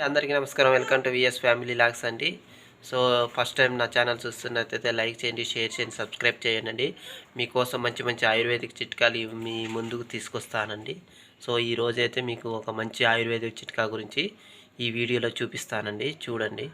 అందరికీ నమస్కారం. Welcome to VS family logs అండి. సో ఫస్ట్ టైం నా ఛానల్ చూస్తున్నట్లయితే లైక్ చేయండి, షేర్ చేయండి, సబ్స్క్రైబ్ చేయండి. మీకోసం మంచి మంచి ఆయుర్వేదిక్ చిట్కాలు మీ ముందుకు తీసుకొస్తానండి. సో ఈ రోజైతే మీకు ఒక మంచి ఆయుర్వేదిక్ చిట్కా గురించి ఈ వీడియోలో చూపిస్తానండి, చూడండి.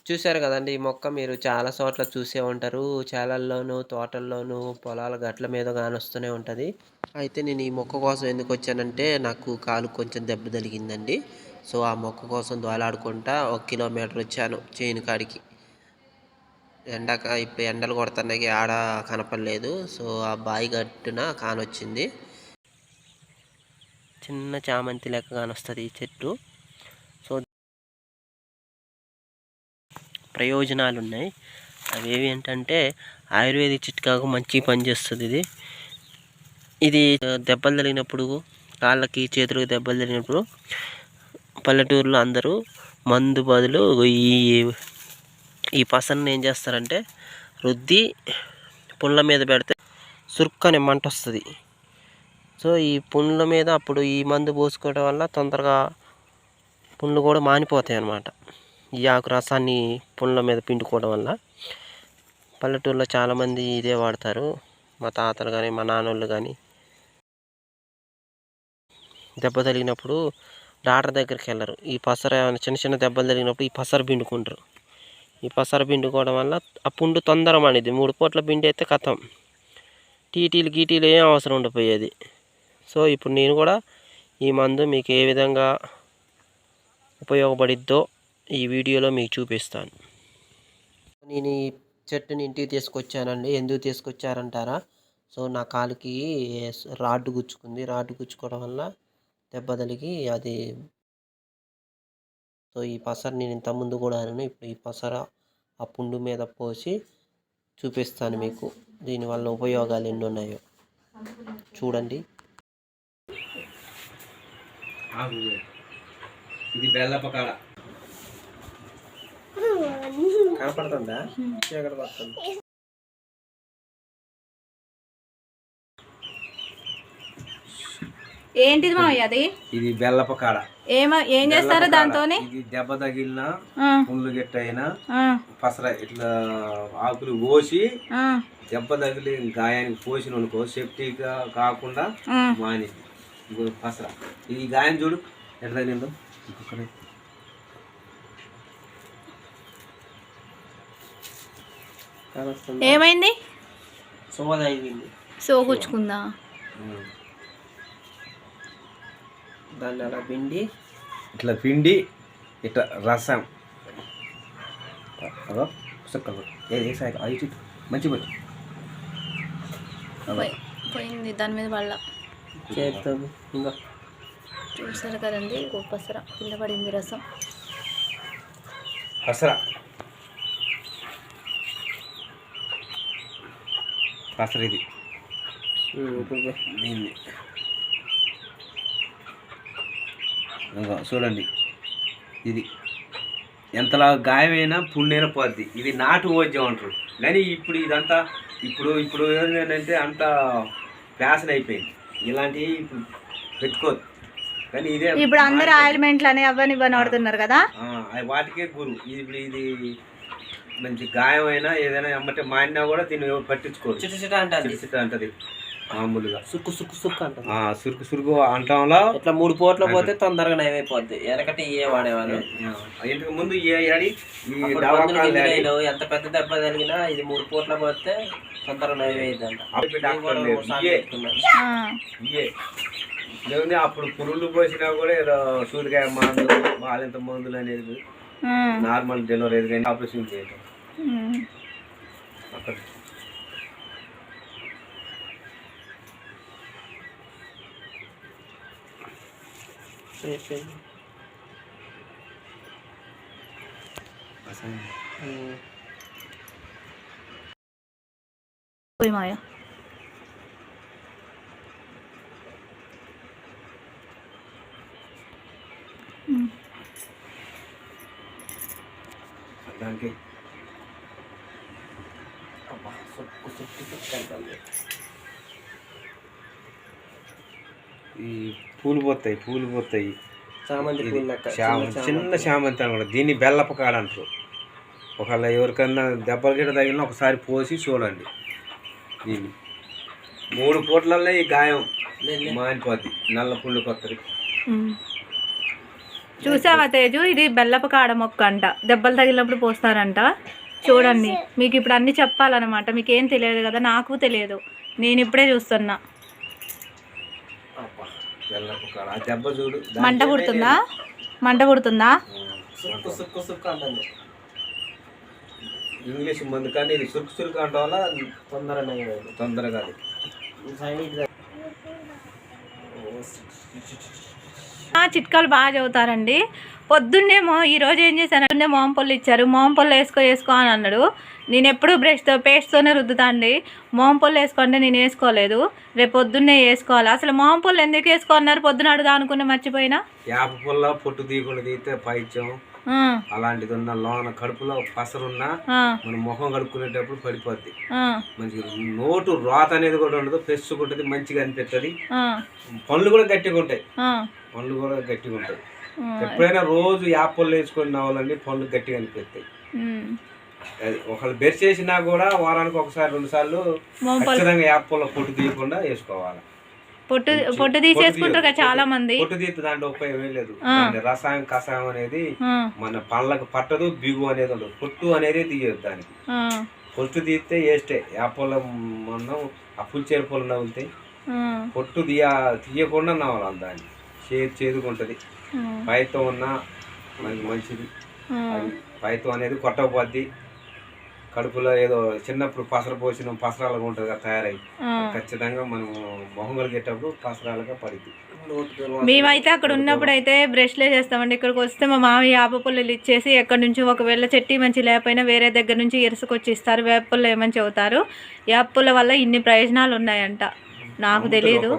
చూశారు కదండి, ఈ మొక్క మీరు చాలా చోట్ల చూసే ఉంటారు. చేలల్లోనూ, తోటల్లోనూ, పొలాల గట్ల మీద కానొస్తూనే ఉంటుంది. అయితే నేను ఈ మొక్క కోసం ఎందుకు వచ్చానంటే నాకు కాలు కొంచెం దెబ్బ తగిలిందండి. సో ఆ మొక్క కోసం దోలాడుకుంటా 1 కిలోమీటర్ వచ్చాను చేను కాడికి. ఇప్పుడు ఎండలు కొడుతున్నాయి, ఆడ కనపడలేదు. సో ఆ బాయి గట్టున కానొచ్చింది. చిన్న చామంతి లెక్క కానొస్తుంది ఈ చెట్టు. సో ప్రయోజనాలు ఉన్నాయి. అవి ఏంటంటే ఆయుర్వేదిక్ చిట్కాకు మంచి పనిచేస్తుంది. ఇది దెబ్బలు తగిలినప్పుడు, కాళ్ళకి చేతులకు దెబ్బలు తగిలినప్పుడు పల్లెటూరులో అందరూ మందు బదులు ఈ పసరుని ఏం చేస్తారంటే రుద్ది పుండ్ల మీద పెడితే సురుక్కనే మంట వస్తుంది. సో ఈ పుండ్ల మీద అప్పుడు ఈ మందు పోసుకోవడం వల్ల తొందరగా పుండ్లు కూడా మానిపోతాయి అన్నమాట. ఈ ఆకు రసాన్ని పుండ్ల మీద పిండుకోవడం వల్ల పల్లెటూరులో చాలామంది ఇదే వాడతారు. మా తాతలు కానీ మా నాన్నోళ్ళు కానీ దెబ్బ తగిలినప్పుడు డాక్టర్ దగ్గరికి వెళ్ళరు. ఈ పసర చిన్న చిన్న దెబ్బలు తగిలినప్పుడు ఈ పసర పిండుకుంటారు. ఈ పసర పిండుకోవడం వల్ల ఆ పుండు తొందర మానిద్ది. 3 పూట్ల పిండి అయితే కథం, గీటీలు ఏం అవసరం ఉండిపోయేది. సో ఇప్పుడు నేను కూడా ఈ మందు మీకు ఏ విధంగా ఉపయోగపడిద్దో ఈ వీడియోలో మీకు చూపిస్తాను. నేను ఈ చెట్టుని ఇంటికి తీసుకొచ్చానండి. ఎందుకు తీసుకొచ్చారంటారా? సో నా కాలుకి రాడ్డు గుచ్చుకుంది. రాడ్డు గుచ్చుకోవడం వల్ల దెబ్బ తగిలి అది. సో ఈ పసర నేను ఇంతకుముందు కూడా ఇప్పుడు ఈ పసర ఆ పుండు మీద పోసి చూపిస్తాను మీకు. దీనివల్ల ఉపయోగాలు ఎన్ని ఉన్నాయో చూడండి. ఇది బెల్లపకాడ కనపడుతుందా? ఎక్కడ పడుతుంది? ఏంటిది మావయ్య అది? ఇది బెల్లపకాడ. ఏం చేస్తారు దాంతో? ఇది దెబ్బ తగిలిన పుండ్లు గట్ట అయినా పసర ఇట్లా ఆకులు పోసి దెబ్బ తగిలి గాయానికి పోసిన అనుకో సేఫ్టీగా కాకుండా మానింది పసర. ఈ గాయం చూడు ఎట్లా తగిలిందో. ఏమైంది? సోగుచ్చుకుందా? దాన్ని అలా పిండి ఇట్లా రసం మంచి పోయింది దాని మీద వాళ్ళ చేస్తుంది. ఇంకా చూసారు కదండి, పసర కింద పడింది రసం. పసర ఇది చూడండి. ఇది ఎంతలా గాయమైనా పుండైనా పోద్ది. ఇది నాటు వైద్యం అంటారు. కానీ ఇప్పుడు ఇదంతా ఇప్పుడు ఏంటంటే అంత ఫ్యాషన్ అయిపోయింది. ఇలాంటివి ఇప్పుడు పెట్టుకోదు. కానీ ఇదే ఇప్పుడు అందరు ఆయిల్మెంట్లు అని అవన్నీ వాడుతున్నారు కదా, వాటికే గురు. ఇప్పుడు ఇది మంచి గాయమైనా ఏదైనా ఎమ్మటే మాడినా కూడా దీన్ని పట్టించుకోరు. చిట అంటది మామూలుగా. సురుకు అంటాంలో ఇట్లా 3 పూట్ల పోతే తొందరగా నయమైపోద్ది. వెనకటి ఏ వాడేవాళ్ళు. ఇంతకు ముందు ఎంత పెద్ద దెబ్బ తగిలినా ఇది 3 పూట్ల పోతే తొందరగా నయమైందంట. అప్పుడు పురుగులు పోసినా కూడా ఏదో సూర్యకాయ మందులు వాళ్ళెంత మందులు అనేది నార్మల్ డెలివరీ కానీ ఆపరేషన్ చేయటం అక్కడ. మాయా దానికి ఈ పూలు పోతాయి చిన్న చామంతి అనమాట. దీన్ని బెల్లపు కాడ అంటారు. ఒకవేళ ఎవరికన్నా దెబ్బలు గిట్ట తగిలినా ఒకసారి పోసి చూడండి. దీన్ని 3 పూటలలో ఈ గాయం మానిపోద్ది, నల్ల పుండు కొత్తది. చూసావా తేజు, ఇది బెల్లపు కాడ మొక్క అంట, దెబ్బలు తగిలినప్పుడు పోస్తారంట. చూడండి, మీకు ఇప్పుడు అన్నీ చెప్పాలన్నమాట. మీకు ఏం తెలియదు కదా, నాకు తెలియదు, నేను ఇప్పుడే చూస్తున్నా. బెల్లపు కాడ ఆ దెబ్బ చూడు, మంట పుడుతుందా? మంట పుడుతుందా? ఇంగ్లీష్ మందు కానీ ఇది సురుకు అంట వల్ల తొందరగా చిట్కాలు బాగా చదువుతారండి. పొద్దున్నేమో ఈరోజు ఏం చేశాను, పొద్దున్నే మోహం పళ్ళు ఇచ్చారు. మోహం పళ్ళు వేసుకో అని అన్నాడు. నేను ఎప్పుడు పేస్ట్తోనే రుద్దుతా అండి. మోహం పళ్ళు వేసుకోండి, నేను వేసుకోలేదు. రేపు పొద్దున్నే వేసుకోవాలి. అసలు మోహం పళ్ళు ఎందుకు వేసుకోన్నారు పొద్దున అడుగుదా అనుకున్నా, మర్చిపోయినా. యాప పుల్ల పొట్టు తీయకుండా తీస్తే పైత్యం అలాంటిది ఉన్న లోన కడుపులో పసరున్నా మనం ముఖం కడుక్కునేటప్పుడు పడిపోద్ది. మంచిగా నోటు రోత అనేది కూడా ఉండదు, పెసుకుంటది, మంచిగా అనిపిస్తుంది. పళ్ళు కూడా గట్టిగా ఉంటాయి. ఎప్పుడైనా రోజు యాపళ్ళు వేసుకొని నవ్వాలండి, పళ్ళు గట్టిగా అనిపిస్తాయి. అది ఒకళ్ళు బెర్స్ చేసినా కూడా వారానికి ఒకసారి 2 సార్లు ఖచ్చితంగా యాపళ్ళ పొట్టు తీయకుండా వేసుకోవాలి. పొట్టు తీసేసుకుంటారు చాలా మంది. పొట్టు తీస్తే దాంట్లో ఉపయోగం ఏం లేదు. రసాయన కషాయం అనేది మన పళ్ళకు పట్టదు, బిగు అనేది ఉండదు. పొట్టు అనేది తీయదు దానికి. పొట్టు తీస్తే వేస్టే. యాపళ్ళ మనం ఆ పులిచేరు పొలం నవ్వుతాయి. పొట్టు తీయకుండా నవ్వాలి. దాన్ని చేదుకుంటది. పైతం ఉన్నా మనకి మంచిది. పైతం అనేది కొట్టకపోద్ది. కడుపులో ఏదో చిన్నప్పుడు పసర పోసిన పసరాలుగా ఉంటుంది కదా తయారై, ఖచ్చితంగా మనం మొహం కలిగేటప్పుడు పసరాలుగా పడుద్ది. మేమైతే అక్కడ ఉన్నప్పుడు అయితే బ్రష్లే చేస్తామండి. ఇక్కడికి వస్తే మా మామయ్య వేప పుల్లలు ఇచ్చేసి ఎక్కడి నుంచి ఒకవేళ చెట్టి మంచి లేకపోయినా వేరే దగ్గర నుంచి ఇరుసుకొచ్చి ఇస్తారు. వేప పుల్ల ఏమని చెబుతారు. వేప పుల్ల వల్ల ఇన్ని ప్రయోజనాలు ఉన్నాయంట, నాకు తెలియదు.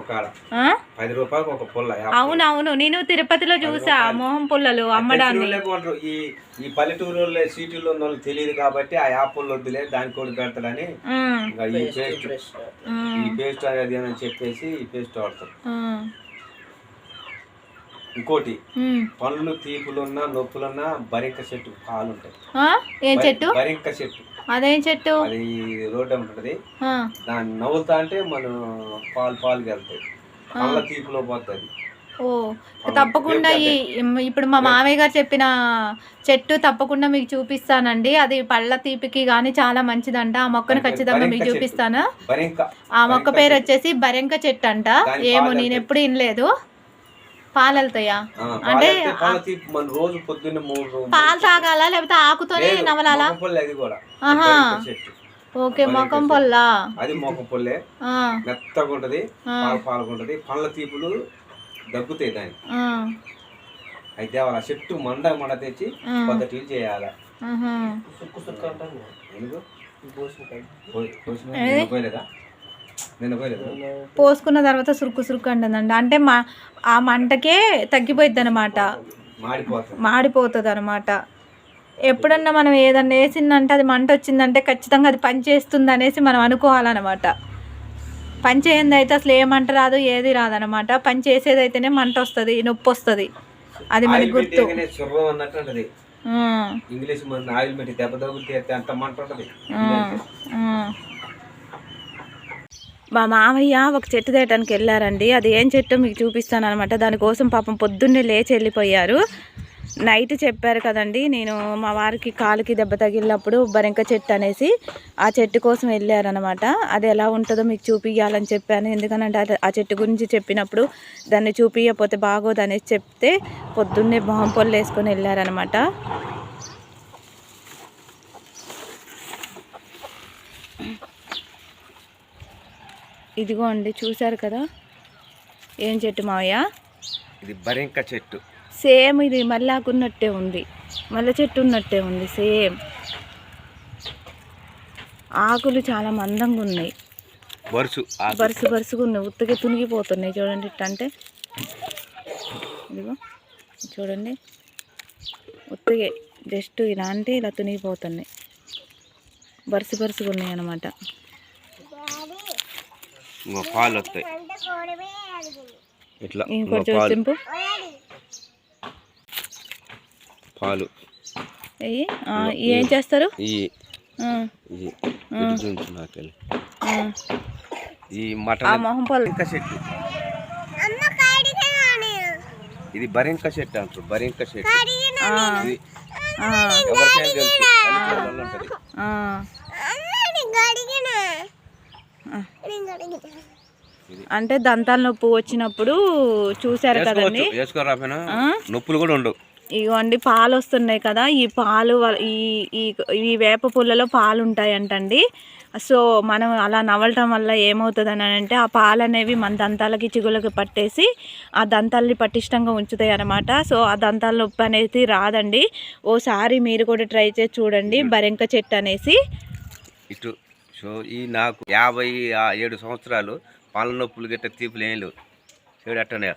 10 రూపాయలకు ఒక పుల్ల. అవునవును, నేను తిరుపతిలో చూసా మోహం పుల్లలు అమ్మడాన్ని. ఈ పల్లెటూరులో సిటీలో ఉన్న వాళ్ళు తెలియదు కాబట్టి ఆ యాపళ్ళు వద్దులే, దాని కూడా పెడతాడని ఈ పేస్ట్ అనేది అని చెప్పేసి ఈ పేస్ట్ వాడతారు. ఇంకోటి, పళ్ళు తీపులున్నా నొప్పులున్నా బరింక చెట్టు పాలు ఉంటాయి. ఏం చెట్టు? బరింక చెట్టు. అదేం చెట్టు? అది రోడ్డు ఉంటది. దాన్ని నవ్వుతా అంటే మనం పాలుకి వెళ్తాయి. పళ్ళ తీపులో పోతుంది. ఓ, తప్పకుండా ఇప్పుడు మా మామయ్య గారు చెప్పిన చెట్టు తప్పకుండా మీకు చూపిస్తానండి. అది పళ్ళ తీపికి కానీ చాలా మంచిదంట. ఆ మొక్కను ఖచ్చితంగా మీకు చూపిస్తాను. ఆ మొక్క పేరు వచ్చేసి బరెంక చెట్టు అంట. ఏమో నేను ఎప్పుడు వినలేదు. పాలు వెళ్తాయా అంటే రోజు పొద్దున్న 3 పాలు తాగాలా లేకపోతే ఆకుతోనే నవలాలా? ఓకే, మొఖం పొల్లా. అది మొఖం పొల్లే, మెత్తగా ఉంటది, పాలుగుంటది. పళ్ళ తీపులు దగ్గుతాయి దానికి. అయితే వాళ్ళ చెట్టు మండ తెచ్చి పొద్దుటి చేయాలి. పోసుకున్న తర్వాత సురుకు అంటుందండి. అంటే ఆ మంటకే తగ్గిపోయిద్ది అనమాట, మాడిపోతుంది అనమాట. ఎప్పుడన్నా మనం ఏదన్నా వేసిందంటే అది మంట వచ్చిందంటే ఖచ్చితంగా అది పని చేస్తుంది అనేసి మనం అనుకోవాలన్నమాట. పని చేయంది అయితే అసలు ఏమంట రాదు, ఏది రాదనమాట. పని చేసేదైతేనే మంట వస్తుంది, నొప్పి వస్తుంది. అది మనకి గుర్తు. మా మామయ్య ఒక చెట్టు తేయడానికి వెళ్ళారండి. అది ఏం చెట్టు మీకు చూపిస్తాను అనమాట. దానికోసం పాపం పొద్దున్నే లేచి వెళ్ళిపోయారు. నైట్ చెప్పారు కదండి, నేను మా వారికి కాలుకి దెబ్బ తగిలినప్పుడు బరెంక చెట్టు అనేసి ఆ చెట్టు కోసం వెళ్ళారనమాట. అది ఎలా ఉంటుందో మీకు చూపించాలని చెప్పాను. ఎందుకనంటే ఆ చెట్టు గురించి చెప్పినప్పుడు దాన్ని చూపించకపోతే బాగోదు అనేసి చెప్తే పొద్దున్నే మొహం పొల్లు వేసుకొని వెళ్ళారనమాట. ఇదిగో అండి, చూసారు కదా ఏం చెట్టు మావయ్య? ఇది బరెంక చెట్టు. సేమ్ ఇది మల్లాకున్నట్టే ఉంది, మల్లె చెట్టు ఉన్నట్టే ఉంది సేమ్. ఆకులు చాలా మందంగా ఉన్నాయి, బరుసుగా ఉన్నాయి, ఉత్తగా తునిగిపోతున్నాయి. చూడండి ఇట్ట అంటే, ఇదిగో చూడండి, ఉత్తగే జస్ట్ ఇలా అంటే ఇలా తునిగిపోతున్నాయి, బరుసుగా ఉన్నాయి అన్నమాట. పాలు వస్తాయి ఇట్లా. ఇంకోటి చూసింపు పాలు ఎయ్యి. ఏం చేస్తారు? ఈ నాకెళ్ళి ఈ మటన్ మొహం పళ్ళు. బరింక చెట్టు, ఇది బరింక చెట్టు అంటారు. బరింక చెట్టు ఇది ఎవరికైనా తెలుసు, పల్లెటూళ్ళలో ఉంటది. అంటే దంతాల నొప్పి వచ్చినప్పుడు చూసారు కదండి, వేసుకోరాపోయినా నొప్పులు కూడా ఉండవు. ఇగోండి పాలు వస్తున్నాయి కదా, ఈ పాలు ఈ వేప పుల్లలో పాలు ఉంటాయంటండి. సో మనం అలా నవ్వటం వల్ల ఏమవుతుందని అంటే ఆ పాలు అనేవి మన దంతాలకి చిగుళ్ళకి పట్టేసి ఆ దంతాలని పటిష్టంగా ఉంచుతాయి అన్నమాట. సో ఆ దంతాల నొప్పి అనేది రాదండి. ఓసారి మీరు కూడా ట్రై చేసి చూడండి, బరెంక చెట్టు అనేసి. ఇటు సో ఈ నాకు 57 సంవత్సరాలు పాల నొప్పులు గట్ట తీపులు ఏం లేవు. చూడు అట్టనే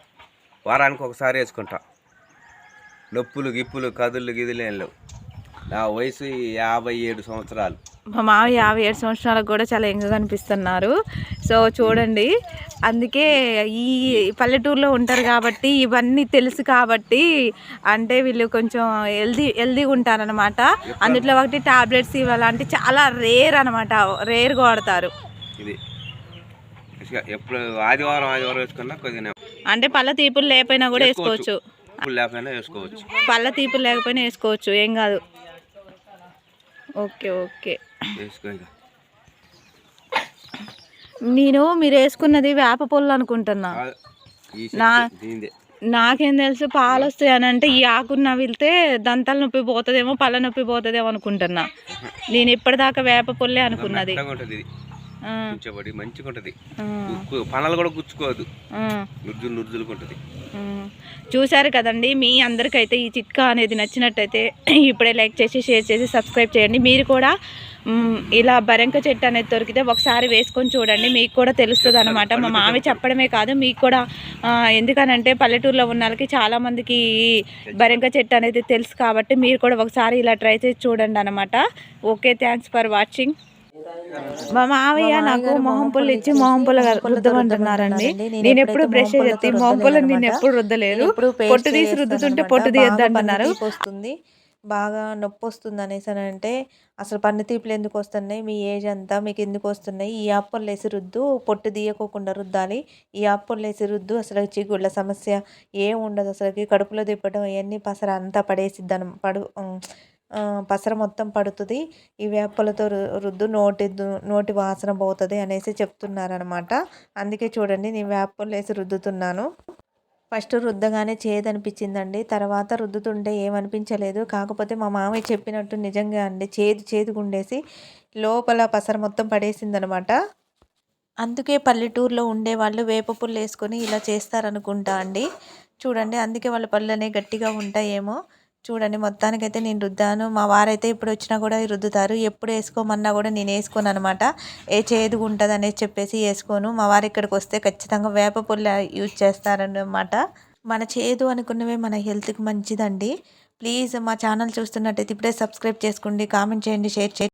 వారానికి ఒకసారి వేసుకుంటా. నొప్పులు గిప్పులు కదుళ్ళు గిదులు ఏం లేవు. నా వయసు 57 సంవత్సరాలు. మా మామయ్య 57 సంవత్సరాలకు కూడా చాలా యంగ్గా కనిపిస్తున్నారు. సో చూడండి, అందుకే ఈ పల్లెటూరులో ఉంటారు కాబట్టి ఇవన్నీ తెలుసు కాబట్టి అంటే వీళ్ళు కొంచెం హెల్దీగా ఉంటారనమాట. అందులో ఒకటి టాబ్లెట్స్ ఇవ్వాలంటే చాలా రేర్ అనమాట, రేర్గా వాడతారు. ఇది ఎప్పుడు ఆదివారం వేసుకున్నా కొద్దిగా అంటే పళ్ళ తీపులు లేకపోయినా కూడా వేసుకోవచ్చు, లేకపోయినా వేసుకోవచ్చు, పళ్ళ తీపులు లేకపోయినా వేసుకోవచ్చు, ఏం కాదు. Okay okay. నేను మీరు వేసుకున్నది వేప పుల్ల అనుకుంటున్నా. నాకేం తెలుసు పాలు వస్తాయి అని అంటే ఈ ఆకున్న వెళ్తే దంతాల నొప్పి పోతుందేమో పళ్ళ నొప్పి పోతుందేమో అనుకుంటున్నా. నేను ఇప్పటిదాకా వేప పుల్లే అనుకున్నది. మంచిగా ఉంటది, పనలు కూడా గుచ్చుకోదు, నుర్జులుగా ఉంటది. చూసారు కదండి, మీ అందరికైతే ఈ చిట్కా అనేది నచ్చినట్టయితే ఇప్పుడే లైక్ చేసి షేర్ చేసి సబ్స్క్రైబ్ చేయండి. మీరు కూడా ఇలా బరెంక చెట్టు అనేది దొరికితే ఒకసారి వేసుకొని చూడండి, మీకు కూడా తెలుస్తుంది అనమాట. మా మామి చెప్పడమే కాదు మీకు కూడా, ఎందుకనంటే పల్లెటూరులో ఉన్న వాళ్ళకి చాలామందికి బరెంక చెట్టు అనేది తెలుసు కాబట్టి మీరు కూడా ఒకసారి ఇలా ట్రై చేసి చూడండి అనమాట. Okay, thanks for watching. మా మావయ్య నాకు మొహం పుల్ల ఇచ్చి మొహం పుల్ల రుద్దమంటున్నారండి. నేను ఎప్పుడు బ్రష్ చేసి మొహం పుల్ల నేను ఎప్పుడు రుద్దలేదు. పొట్టు తీసి రుద్దుతుంటే పొట్టు తీయద్దు అంటున్నారు. వస్తుంది బాగా నొప్పి వస్తుంది అనేసి అని అంటే అసలు పన్ను తీపులు ఎందుకు వస్తున్నాయి, మీ ఏజ్ అంతా మీకు ఎందుకు వస్తున్నాయి, ఈ ఆప్పలు వేసి రుద్దు, పొట్టు తీయకోకుండా రుద్దాలి, ఈ ఆప్పలు వేసి రుద్దు, అసలు చిగుళ్ళ సమస్య ఏం ఉండదు, అసలుకి కడుపులో తిప్పడం అవన్నీ పసర అంతా పడేసిద్దాను పసర మొత్తం పడుతుంది, ఈ వేపలతో రుద్దు నోటి వాసన పోతుంది అనేసి చెప్తున్నారనమాట. అందుకే చూడండి నేను వేపలు వేసి రుద్దుతున్నాను. ఫస్ట్ రుద్దగానే చేదనిపించిందండి, తర్వాత రుద్దుతుంటే ఏమనిపించలేదు. కాకపోతే మా మామయ్య చెప్పినట్టు నిజంగా అండి చేదుగుండేసి లోపల పసర మొత్తం పడేసిందనమాట. అందుకే పల్లెటూరులో ఉండేవాళ్ళు వేప పుల్ల వేసుకొని ఇలా చేస్తారనుకుంటా అండి. చూడండి, అందుకే వాళ్ళ పళ్ళనే గట్టిగా ఉంటాయేమో. చూడండి, మొత్తానికైతే నేను రుద్దాను. మా వారైతే ఇప్పుడు వచ్చినా కూడా రుద్దుతారు. ఎప్పుడు వేసుకోమన్నా కూడా నేను వేసుకోను అనమాట. చేదుగా ఉంటుంది అనేసి చెప్పేసి వేసుకోను. మా వారు ఇక్కడికి వస్తే ఖచ్చితంగా వేప పుల్ల యూజ్ చేస్తారన్నమాట. మన చేదు అనుకున్నవే మన హెల్త్కి మంచిదండి. ప్లీజ్ మా ఛానల్ చూస్తున్నట్టయితే ఇప్పుడే సబ్స్క్రైబ్ చేసుకోండి, కామెంట్ చేయండి, షేర్ చేయండి.